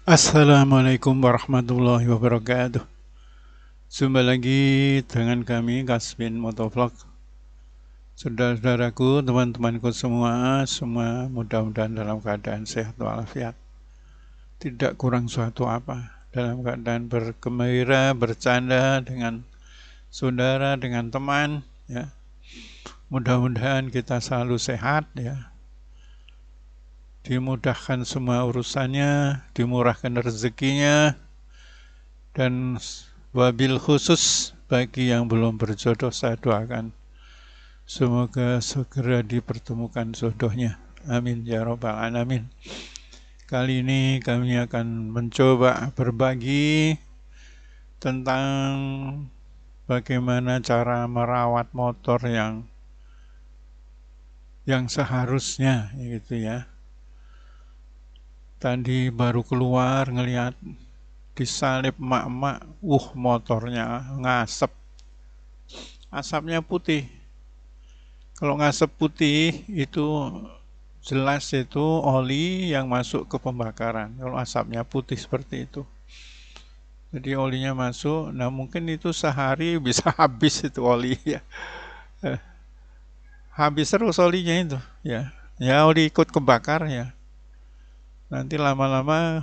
Assalamualaikum warahmatullahi wabarakatuh. Jumpa lagi dengan kami Kasbin Motovlog. Saudara-saudaraku, teman-temanku semua mudah-mudahan dalam keadaan sehat walafiat. Tidak kurang suatu apa. Dalam keadaan bergembira, bercanda dengan saudara, dengan teman, ya. Mudah-mudahan kita selalu sehat, ya. Dimudahkan semua urusannya, dimurahkan rezekinya, dan wabil khusus bagi yang belum berjodoh saya doakan semoga segera dipertemukan jodohnya. Amin ya robbal alamin. Kali ini kami akan mencoba berbagi tentang bagaimana cara merawat motor yang seharusnya gitu ya. Tadi baru keluar ngelihat disalip emak-emak, motornya ngasep, asapnya putih. Kalau ngasep putih itu jelas itu oli yang masuk ke pembakaran. Kalau asapnya putih seperti itu. Jadi olinya masuk, nah mungkin itu sehari bisa habis itu oli ya. Habis terus olinya itu ya. Ya oli ikut kebakar ya. Nanti lama-lama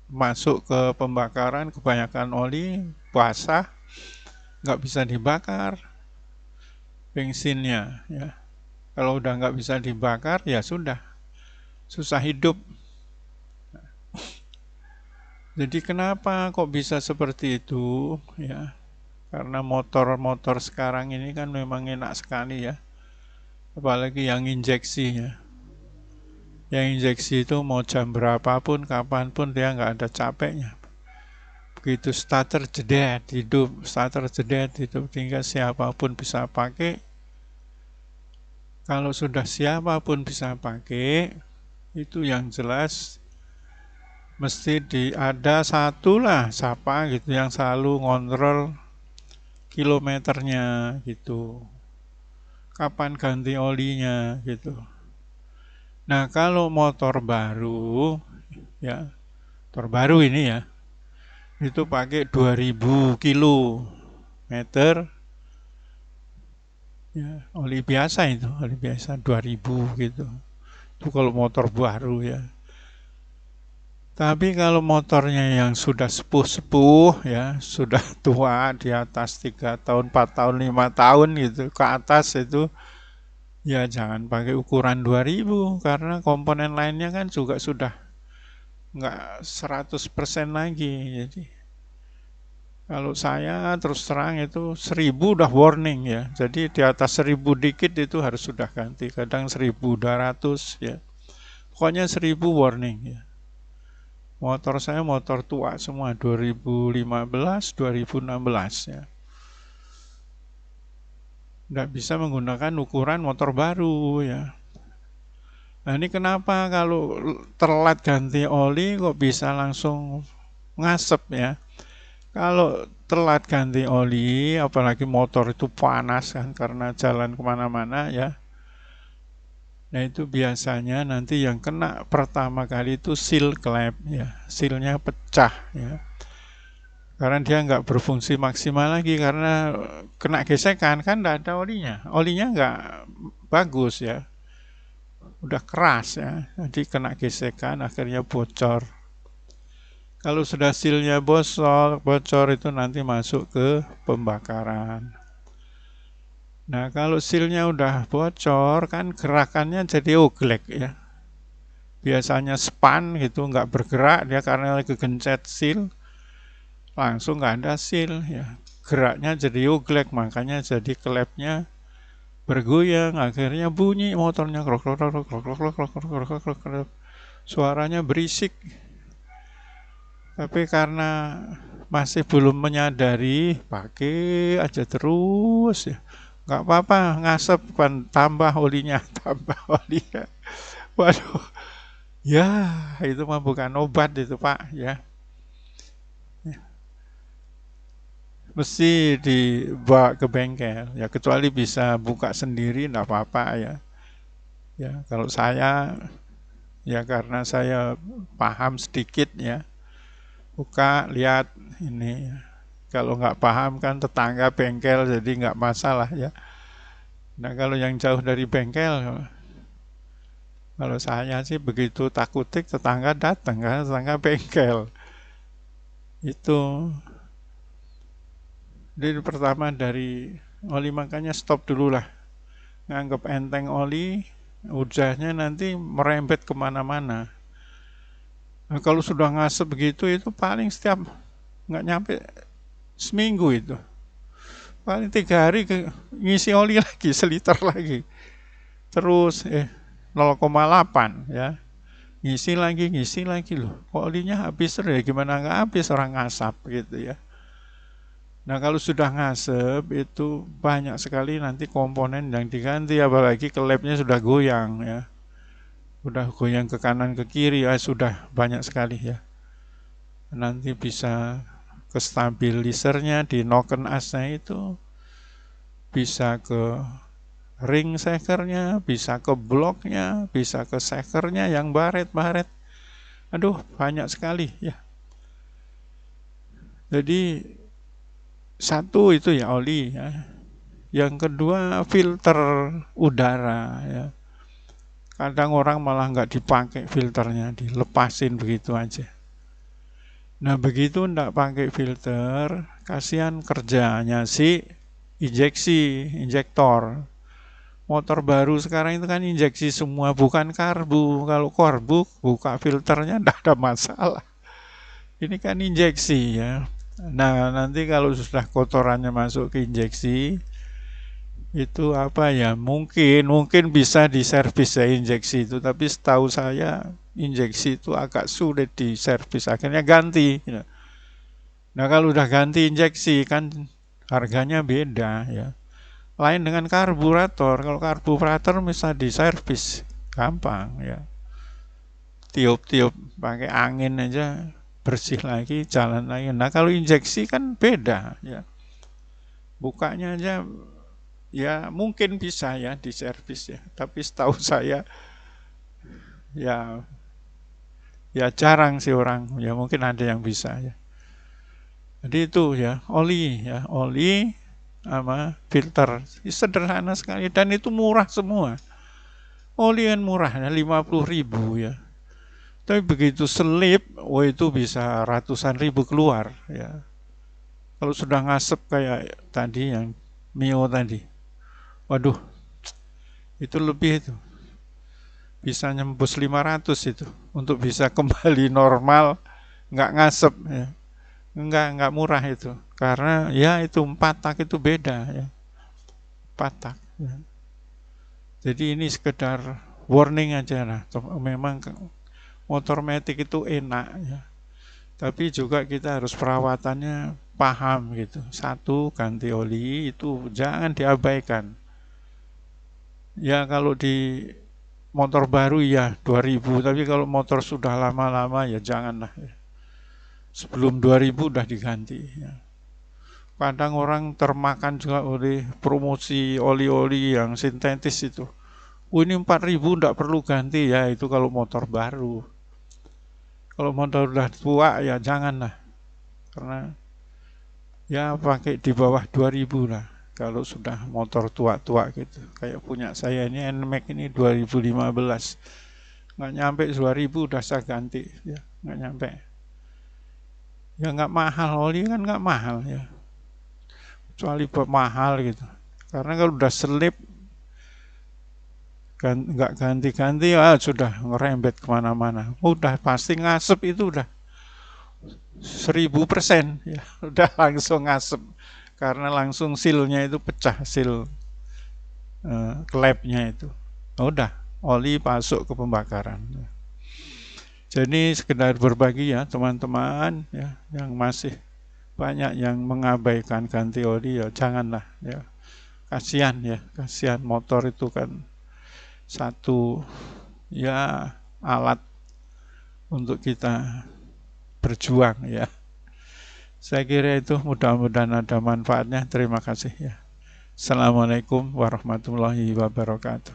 masuk ke pembakaran, kebanyakan oli basah, nggak bisa dibakar bensinnya ya. Kalau udah nggak bisa dibakar ya sudah, susah hidup. Jadi kenapa kok bisa seperti itu ya? Karena motor-motor sekarang ini kan memang enak sekali ya. Apalagi yang injeksi ya. Yang injeksi itu mau jam berapapun, kapanpun dia nggak ada capeknya. Begitu starter jedet, hidup, starter jedet itu tinggal siapapun bisa pakai. Kalau sudah siapapun bisa pakai, itu yang jelas mesti ada satu lah siapa gitu yang selalu ngontrol kilometernya gitu, kapan ganti olinya gitu. Nah kalau motor baru ya, motor baru ini ya, itu pakai 2000 kilometer ya, oli biasa itu, oli biasa 2000 gitu. Itu kalau motor baru ya. Tapi kalau motornya yang sudah sepuh-sepuh ya, sudah tua di atas 3 tahun, 4 tahun, 5 tahun gitu ke atas itu ya jangan pakai ukuran 2000 karena komponen lainnya kan juga sudah nggak 100% lagi. Jadi kalau saya terus terang itu 1000 udah warning ya. Jadi di atas 1000 dikit itu harus sudah ganti. Kadang 1200 ya. Pokoknya 1000 warning ya. Motor saya motor tua semua 2015, 2016 ya. Nggak bisa menggunakan ukuran motor baru ya. Nah ini kenapa kalau telat ganti oli kok bisa langsung ngasep ya. Kalau telat ganti oli, apalagi motor itu panas kan karena jalan kemana-mana ya. Nah itu biasanya nanti yang kena pertama kali itu seal clamp ya, sealnya pecah ya. Karena dia nggak berfungsi maksimal lagi karena kena gesekan kan nggak ada olinya nggak bagus ya, udah keras ya, jadi kena gesekan akhirnya bocor. Kalau sudah sealnya bocor itu nanti masuk ke pembakaran. Nah kalau sealnya udah bocor kan gerakannya jadi oglek ya. Biasanya span gitu nggak bergerak dia karena lagi gencet seal, langsung nggak ada seal ya. Geraknya jadi oglek makanya jadi klepnya bergoyang akhirnya bunyi motornya krok krok krok krok krok krok krok krok krok krok krok. Suaranya berisik. Tapi karena masih belum menyadari, pakai aja terus ya. Nggak apa-apa, ngasep kan tambah olinya, tambah olinya. Waduh, ya itu mah bukan obat itu Pak ya. Mesti dibawa ke bengkel ya, kecuali bisa buka sendiri nggak apa-apa ya. Ya kalau saya Ya karena saya paham sedikit ya. Buka, lihat ini. Kalau nggak paham kan tetangga bengkel jadi nggak masalah ya. Nah kalau yang jauh dari bengkel, kalau saya sih begitu takutik tetangga datang kan, tetangga bengkel. Itu. Jadi pertama dari oli makanya stop dulu lah. Nganggap enteng oli, ujarnya nanti merembet kemana-mana. Nah, kalau sudah ngasep begitu itu paling setiap nggak nyampe seminggu itu. Paling 3 hari ngisi oli lagi, seliter lagi. Terus 0,8 ya. Ngisi lagi loh. Kok olinya habis terus ya, gimana nggak habis orang ngasap gitu ya. Nah kalau sudah ngasep itu banyak sekali nanti komponen yang diganti, apalagi klepnya sudah goyang ya. Sudah goyang ke kanan ke kiri ya, sudah banyak sekali ya. Nanti bisa ke stabilisernya di noken asnya itu, bisa ke ring shakernya, bisa ke bloknya, bisa ke shakernya yang baret-baret. Aduh banyak sekali ya. Jadi satu itu ya oli ya. Yang kedua filter udara ya. Kadang orang malah nggak dipakai filternya, dilepasin begitu aja. Nah begitu nggak pakai filter, kasihan kerjanya si injektor. Motor baru sekarang itu kan injeksi semua, bukan karbu. Kalau karbu buka filternya nggak ada masalah. Ini kan injeksi ya. Nah nanti kalau sudah kotorannya masuk ke injeksi, itu apa ya, mungkin bisa diservis ya injeksi itu, tapi setahu saya injeksi itu agak sulit diservis, akhirnya ganti. Nah kalau udah ganti injeksi kan harganya beda ya, lain dengan karburator. Kalau karburator bisa diservis gampang ya, tiup-tiup pakai angin aja bersih lagi, jalan lagi. Nah kalau injeksi kan beda ya, bukanya aja ya mungkin bisa ya diservis ya, tapi setahu saya ya jarang sih orang, ya mungkin ada yang bisa ya. Jadi itu ya oli sama filter sederhana sekali dan itu murah semua. Oli kan murah ya 50.000 ya, tapi begitu selip, itu bisa ratusan ribu keluar ya. Kalau sudah ngasep kayak tadi yang Mio tadi, waduh itu lebih itu, bisa nyembus 500 itu untuk bisa kembali normal, nggak ngasep ya. Nggak murah itu, karena ya itu 4 tak itu beda ya, 4 tak ya. Jadi ini sekedar warning aja lah, memang motor matic itu enak ya, tapi juga kita harus perawatannya paham gitu. Satu, ganti oli itu jangan diabaikan ya. Kalau di motor baru ya 2000, tapi kalau motor sudah lama-lama ya janganlah ya. Sebelum 2000 udah diganti ya. Kadang orang termakan juga oleh promosi oli-oli yang sintetis itu. Ini 4000 enggak perlu ganti ya, itu kalau motor baru. Kalau motor udah tua ya janganlah, karena ya pakai di bawah 2000 lah. Kalau sudah motor tua-tua gitu, kayak punya saya ini NMAX ini 2015, nggak nyampe 2000 udah saya ganti ya, nggak nyampe. Ya nggak mahal, oli kan nggak mahal ya, kecuali mahal gitu. Karena kalau udah selip nggak ganti-ganti ya sudah ngerembet kemana-mana. Udah pasti ngasep itu udah 1000% ya, udah langsung ngasep karena langsung silnya itu pecah, sil klepnya itu. Udah oli masuk ke pembakaran. Jadi sekedar berbagi ya teman-teman ya, yang masih banyak yang mengabaikan ganti oli ya janganlah ya. Kasihan motor itu kan satu ya alat untuk kita berjuang ya. Saya kira itu, mudah-mudahan ada manfaatnya. Terima kasih ya. Assalamualaikum warahmatullahi wabarakatuh.